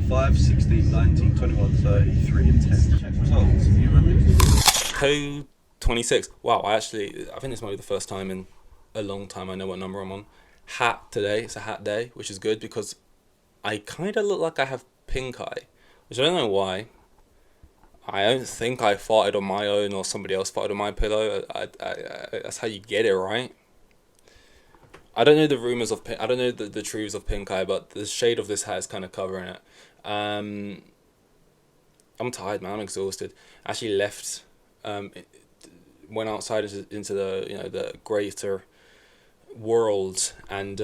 5, 16, 19, 21, 33, and 10. Check results. You remember? Code 26. Wow, I think this might be the first time in a long time I know what number I'm on. Hat today. It's a hat day, which is good because I kind of look like I have pink eye, which I don't know why. I don't think I farted on my own or somebody else farted on my pillow. That's how you get it, right? I don't know the rumors of I don't know the truths of pink eye, but the shade of this hat is kind of covering it. Um, I'm tired, man. I'm exhausted. I actually left. Went outside into the the greater world, and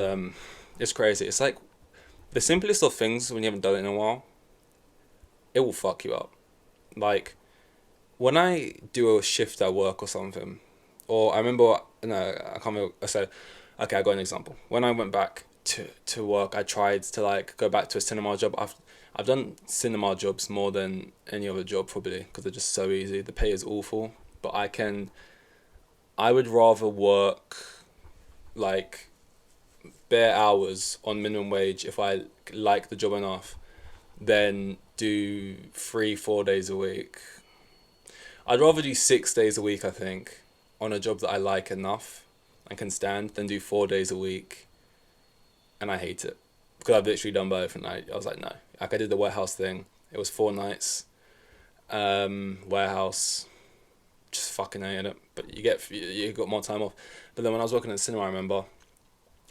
it's crazy. It's like the simplest of things when you haven't done it in a while. It will fuck you up. Like when I do a shift at work or something, or I remember no, I can't remember. I said, okay, I got an example. When I went back to work, I tried to like go back to a cinema job. I've done cinema jobs more than any other job probably because they're just so easy. The pay is awful, but I would rather work like bare hours on minimum wage if I like the job enough than do 3 4 days a week. I'd rather do 6 days a week, I think, on a job that I like enough and can stand than do 4 days a week and I hate it. Because I've literally done both and I was like, no. Like I did the warehouse thing. It was 4 nights. Warehouse, just fucking hated it. But you got more time off. But then when I was working in the cinema, I remember,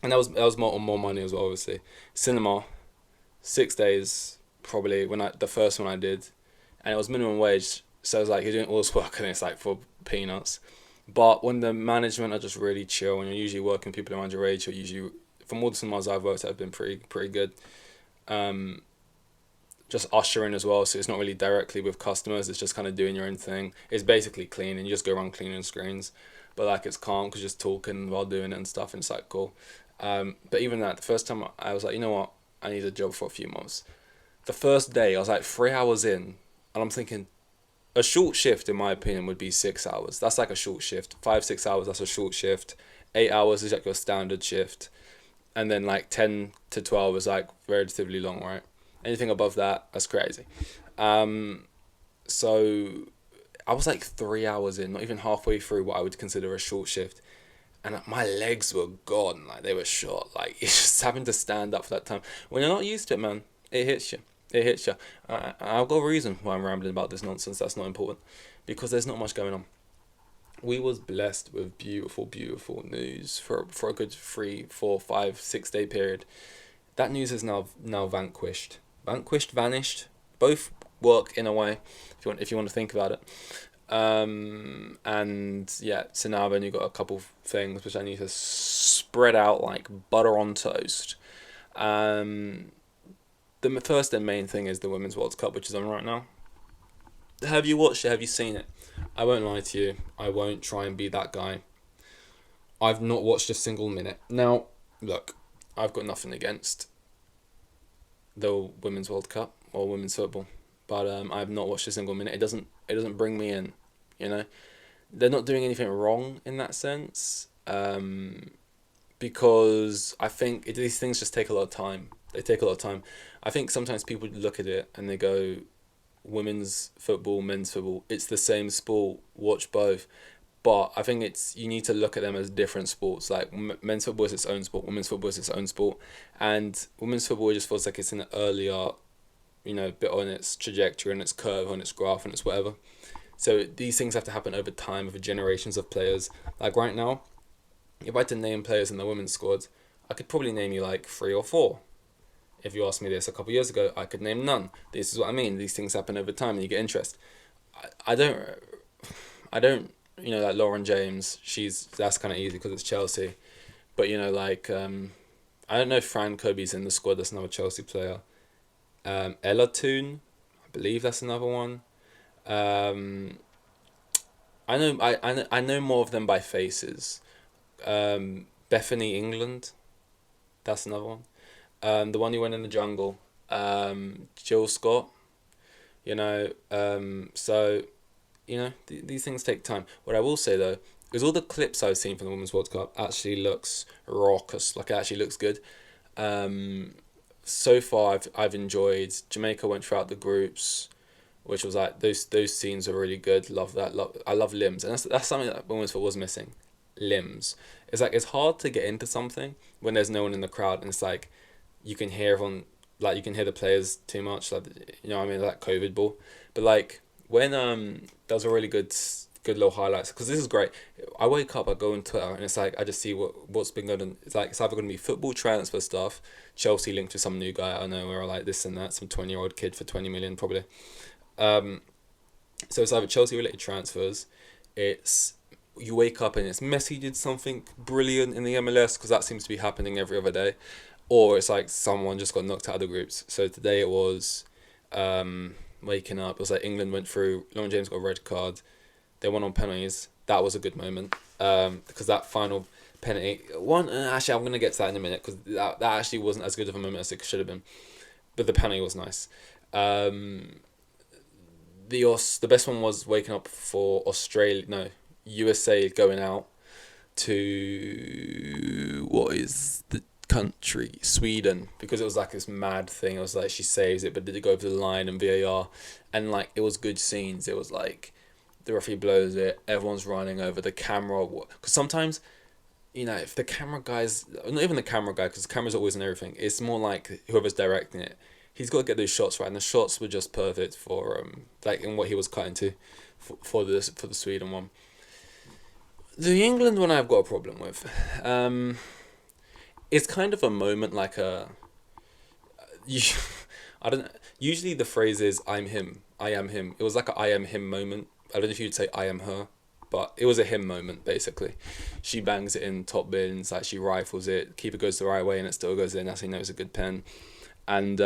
and that was more money as well, obviously. Cinema, 6 days probably the first one I did, and it was minimum wage. So I was like, you're doing all this work and it's like for peanuts. But when the management are just really chill, and you're usually working with people around your age, or usually from all the cinemas I've worked at have been pretty good. Just ushering as well, so it's not really directly with customers. It's just kind of doing your own thing. It's basically cleaning. You just go around cleaning screens, but like it's calm because you're just talking while doing it and stuff, and it's like cool. But even that, the first time I was like, you know what, I need a job for a few months. The first day I was like 3 hours in, and I'm thinking, a short shift in my opinion would be 6 hours. That's like a short shift. 5 6 hours. That's a short shift. 8 hours is like your standard shift, and then like 10 to 12 is like relatively long, right? Anything above that, that's crazy. So I was like 3 hours in, not even halfway through what I would consider a short shift, and my legs were gone, like they were shot. Like it's just having to stand up for that time. When you're not used to it, man, it hits you. It hits you. I've got a reason why I'm rambling about this nonsense. That's not important, because there's not much going on. We was blessed with beautiful news for a good 3 4 5 6 day period. That news is now vanished. Both work in a way, if you want to think about it. And yeah, so now I've only got a couple things which I need to spread out like butter on toast. The first and main thing is the Women's World Cup, which is on right now. Have you watched it? Have you seen it? I won't lie to you. I won't try and be that guy. I've not watched a single minute. Now, look, I've got nothing against the Women's World Cup or women's football, but I've not watched a single minute. It doesn't bring me in. You know, they're not doing anything wrong in that sense. Because I think these things just take a lot of time. They take a lot of time. I think sometimes people look at it and they go, women's football, men's football, it's the same sport, watch both. But I think you need to look at them as different sports. Like men's football is its own sport, women's football is its own sport. And women's football just feels like it's in an earlier, bit on its trajectory, on its curve, on its graph, and its whatever. So these things have to happen over time, over generations of players. Like right now, if I had to name players in the women's squad, I could probably name you like 3 or 4. If you asked me this a couple of years ago, I could name none. This is what I mean. These things happen over time and you get interest. I don't, like Lauren James, that's kind of easy because it's Chelsea. But, I don't know if Fran Kobe's in the squad, that's another Chelsea player. Ella Toon, I believe that's another one. I know more of them by faces. Bethany England, that's another one. The one who went in the jungle, Jill Scott, so, these things take time. What I will say though, is all the clips I've seen from the Women's World Cup actually looks raucous, like it actually looks good. so far I've enjoyed. Jamaica went throughout the groups, which was like those scenes are really good. Love that. I love limbs, and that's something that women's football was missing. Limbs. It's like it's hard to get into something when there's no one in the crowd, and it's like you can hear everyone, like you can hear the players too much, like you know what I mean, like COVID ball. But like when those were really good little highlights, because this is great. I wake up, I go on Twitter, and it's like I just see what's been going on. It's like it's either going to be football transfer stuff, Chelsea linked to some new guy I know, or like this and that, some 20-year-old kid for 20 million probably. Um, so it's either Chelsea related transfers, it's you wake up and it's Messi did something brilliant in the MLS, because that seems to be happening every other day, or it's like someone just got knocked out of the groups. So today it was waking up. It was like England went through. Lauren James got a red card. They won on penalties. That was a good moment, because that final penalty one. Actually, I'm gonna get to that in a minute, because that actually wasn't as good of a moment as it should have been, but the penalty was nice. The best one was waking up for Australia. No, USA going out to what is the country, Sweden, because it was like this mad thing. It was like she saves it, but did it go over the line and VAR, and like it was good scenes. It was like the referee blows it, everyone's running over the camera, because sometimes if the camera guy's not even the camera guy, because the camera's always in everything. It's more like whoever's directing it. He's got to get those shots right, and the shots were just perfect for like in what he was cutting to, for the Sweden one. The England one I've got a problem with. It's kind of a moment like a. I don't. Usually the phrase is "I'm him," "I am him." It was like a "I am him" moment. I don't know if you'd say "I am her," but it was a him moment basically. She bangs it in top bins, like she rifles it. Keeper goes the right way and it still goes in. That's how you know it's a good pen. And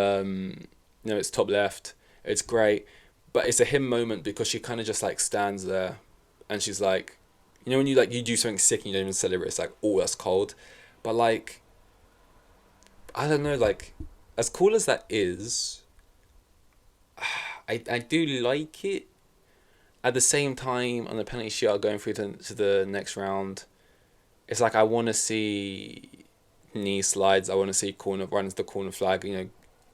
it's top left. It's great, but it's a him moment because she kind of just like stands there, and she's like, when you do something sick and you don't even celebrate. It's like, oh, that's cold, but like, I don't know, like, as cool as that is, I do like it. At the same time, on the penalty shootout going through to the next round, it's like I want to see knee slides. I want to see corner runs, the corner flag.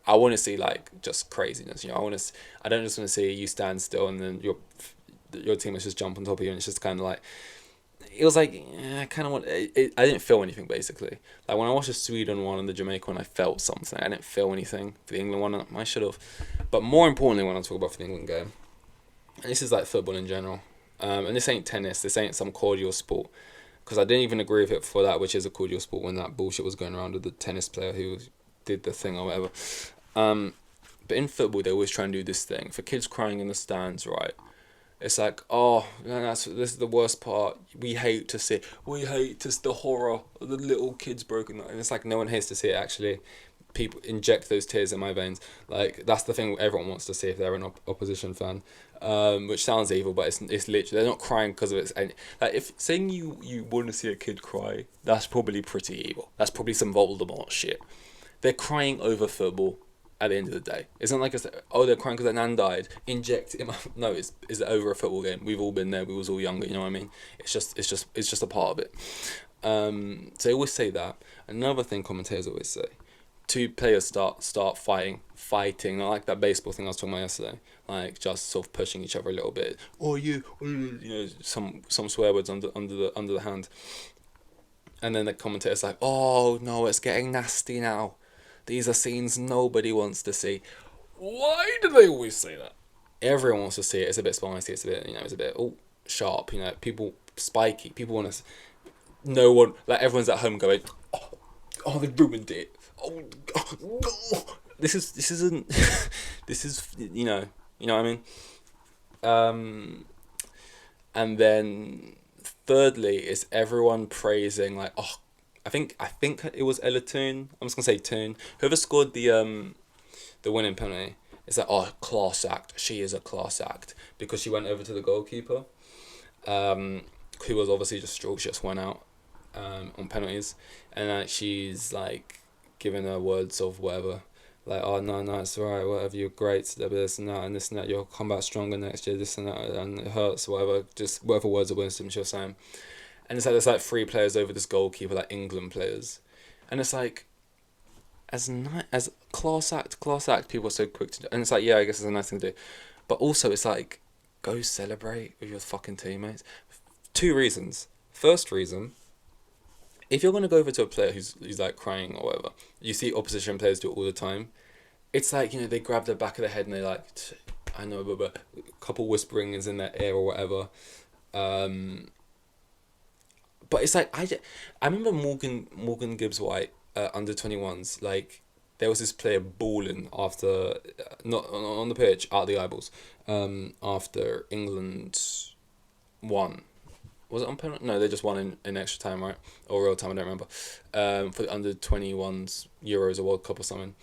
I want to see like just craziness. I don't just want to see you stand still and then your teammates just jump on top of you, and it's just kind of like. It was like, I kind of want. I didn't feel anything basically. Like when I watched the Sweden one and the Jamaica one, I felt something. I didn't feel anything. For the England one, I should have. But more importantly, when I talk about for the England game, and this is like football in general, and this ain't tennis. This ain't some cordial sport, because I didn't even agree with it for that, which is a cordial sport, when that bullshit was going around with the tennis player who did the thing or whatever. But in football, they always try and do this thing for kids crying in the stands, right? It's like, oh, man, this is the worst part. We hate to see. We hate to see the horror of the little kids broken. And it's like no one hates to see it. Actually, people inject those tears in my veins. Like that's the thing everyone wants to see if they're an opposition fan. Which sounds evil, but it's literally they're not crying because of it. And like if saying you want to see a kid cry, that's probably pretty evil. That's probably some Voldemort shit. They're crying over football. At the end of the day, it's not like they're crying because their nan died. Inject him. No, it's over a football game. We've all been there. We was all younger. You know what I mean? It's just a part of it. So they always say that. Another thing commentators always say: two players start fighting. Not like that baseball thing I was talking about yesterday. Like just sort of pushing each other a little bit. Or some swear words under the hand. And then the commentator's like, "Oh no, it's getting nasty now. These are scenes nobody wants to see." Why do they always say that? Everyone wants to see it. It's a bit spicy. It's a bit, it's a bit sharp. People spiky. People want to. No one, like everyone's at home going, "Oh, they ruined it. Oh, this isn't. This is you know what I mean." And then thirdly is everyone praising like, oh. I think it was Ella Toon. I'm just gonna say Toon. Whoever scored the winning penalty. It's like, oh, class act. She is a class act because she went over to the goalkeeper, who was obviously just went out on penalties, and she's like giving her words of whatever, like, oh no, it's alright, whatever, you're great, this and that and this and that, you'll come back stronger next year, this and that, and it hurts, whatever, just whatever words of wisdom she was saying. And it's like there's like three players over this goalkeeper, like England players. And it's like, as class act, people are so quick to do, and it's like, yeah, I guess it's a nice thing to do, but also it's like, go celebrate with your fucking teammates. Two reasons. First reason, if you're gonna go over to a player who's like crying or whatever, you see opposition players do it all the time. It's like, they grab the back of the head and they like, I know, but a couple whispering is in their ear or whatever. But it's like, I remember Morgan Gibbs White, under 21s, like, there was this player balling after, not on the pitch, out the eyeballs, after England won. Was it on penalty? No, they just won in extra time, right? Or real time, I don't remember. For the under 21s Euros or World Cup or something,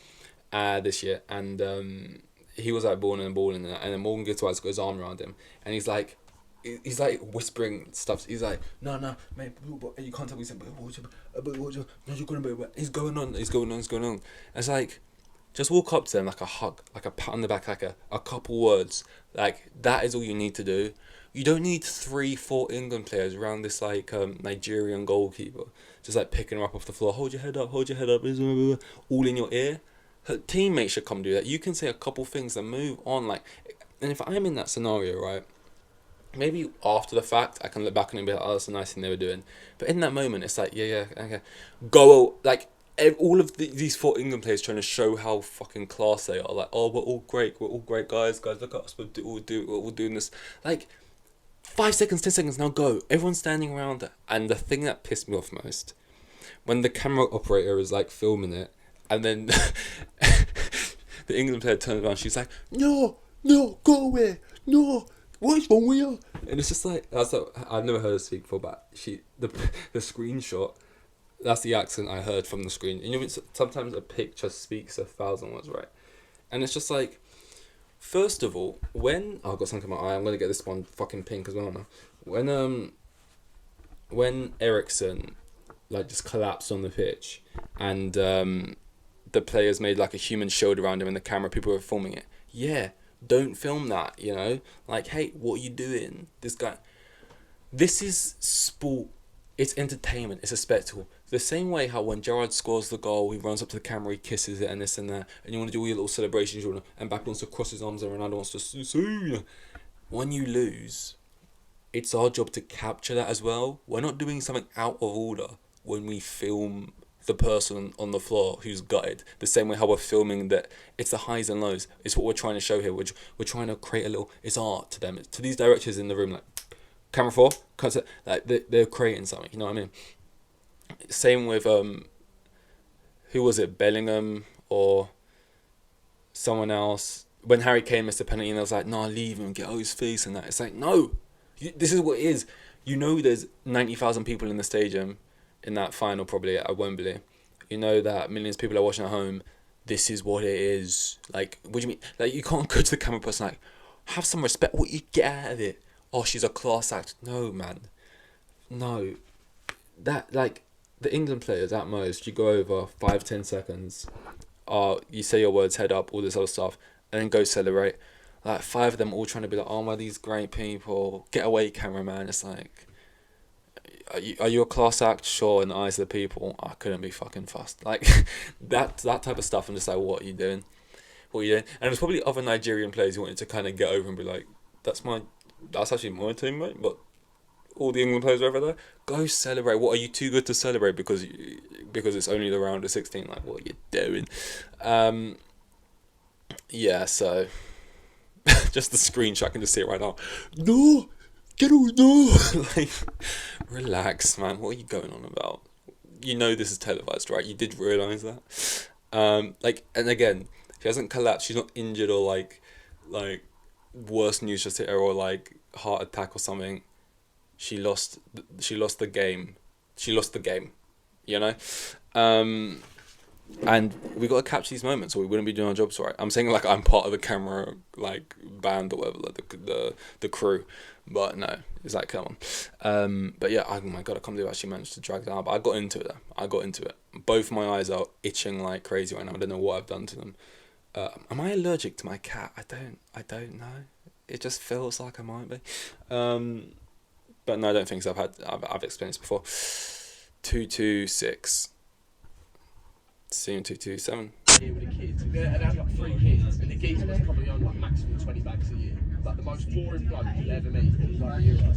this year. And he was like balling and that. And then Morgan Gibbs White's got his arm around him. And he's like whispering stuff. He's like, no, mate, you can't tell me something. He's going on. And it's like, just walk up to them, like a hug, like a pat on the back, like a couple words. Like, that is all you need to do. You don't need 3-4 England players around this like Nigerian goalkeeper, just like picking her up off the floor. Hold your head up, all in your ear. Her teammates should come do that. You can say a couple things and move on. Like, and if I'm in that scenario, right, maybe after the fact I can look back on it and be like, oh, that's a nice thing they were doing. But in that moment, it's like, yeah, okay, go, like, all of these 4 England players trying to show how fucking class they are. Like, oh, we're all great, guys, look at us, we're all doing this. Like, 5 seconds, 10 seconds, now go. Everyone's standing around. And the thing that pissed me off most, when the camera operator is like filming it, and then the England player turns around, she's like, no, go away, no, what is wrong with you? And it's just like, I've never heard her speak before, but the screenshot, that's the accent I heard from the screen. And sometimes a picture speaks 1,000 words, right? And it's just like, first of all, I've got something in my eye, I'm gonna get this one fucking pink as well now. When Ericsson like just collapsed on the pitch, and the players made like a human shield around him, and the camera people were filming it. Yeah, don't film that. Like, hey, what are you doing? This is sport. It's entertainment. It's a spectacle. The same way how when Gerrard scores the goal, he runs up to the camera, he kisses it and this and that, and you want to do all your little celebrations, and Mbappe wants to cross his arms and Ronaldo wants to see. When you lose, it's our job to capture that as well. We're not doing something out of order when we film the person on the floor who's gutted. The same way how we're filming that, it's the highs and lows. It's what we're trying to show here. We're trying to create it's art to them. To these directors in the room, like, camera 4, like they're creating something. You know what I mean? Same with who was it, Bellingham or someone else? When Harry Kane missed a penalty, and I was like, "No, leave him, get out his face," and that. It's like, no, this is what it is. There's 90,000 people in the stadium in that final, probably at Wembley. That millions of people are watching at home. This is what it is. Like, what do you mean? Like, you can't go to the camera person like, have some respect. What you get out of it? Oh, she's a class act. No, man. No. That, like, the England players, at most, you go over 5-10 seconds. You say your words, head up, all this other stuff, and then go celebrate. Like, 5 of them all trying to be like, oh my, these great people. Get away, cameraman. It's like, are you a class act? Sure, in the eyes of the people. I couldn't be fucking fussed. Like, that type of stuff. I'm just like, what are you doing? And there's probably other Nigerian players who wanted to kind of get over and be like, that's actually my team, mate, but all the England players are over there. Go celebrate. What, are you too good to celebrate because it's only the round of 16? Like, what are you doing? Yeah, so just the screenshot, I can just see it right now. No, get away, no. Like, relax, man. What are you going on about? This is televised, right? You did realise that. And again, she hasn't collapsed. She's not injured or like worse news just hit her, or like heart attack or something. She lost the game. And we got to capture these moments, or we wouldn't be doing our jobs right. I'm saying like I'm part of the camera like band or whatever, like the crew, but no, it's like, come on. But yeah, oh my god, I can't believe I actually managed to drag that out. But I got into it. Both my eyes are itching like crazy right now. I don't know what I've done to them. Am I allergic to my cat? I don't know. It just feels like I might be. But no, I don't think so. I've explained this before. 226. See you in 227. Here with the kids, and they had like 3 kids, and the geezer was probably on like maximum 20 bags a year. Like the most boring bloke you'll ever meet. He was like a hero.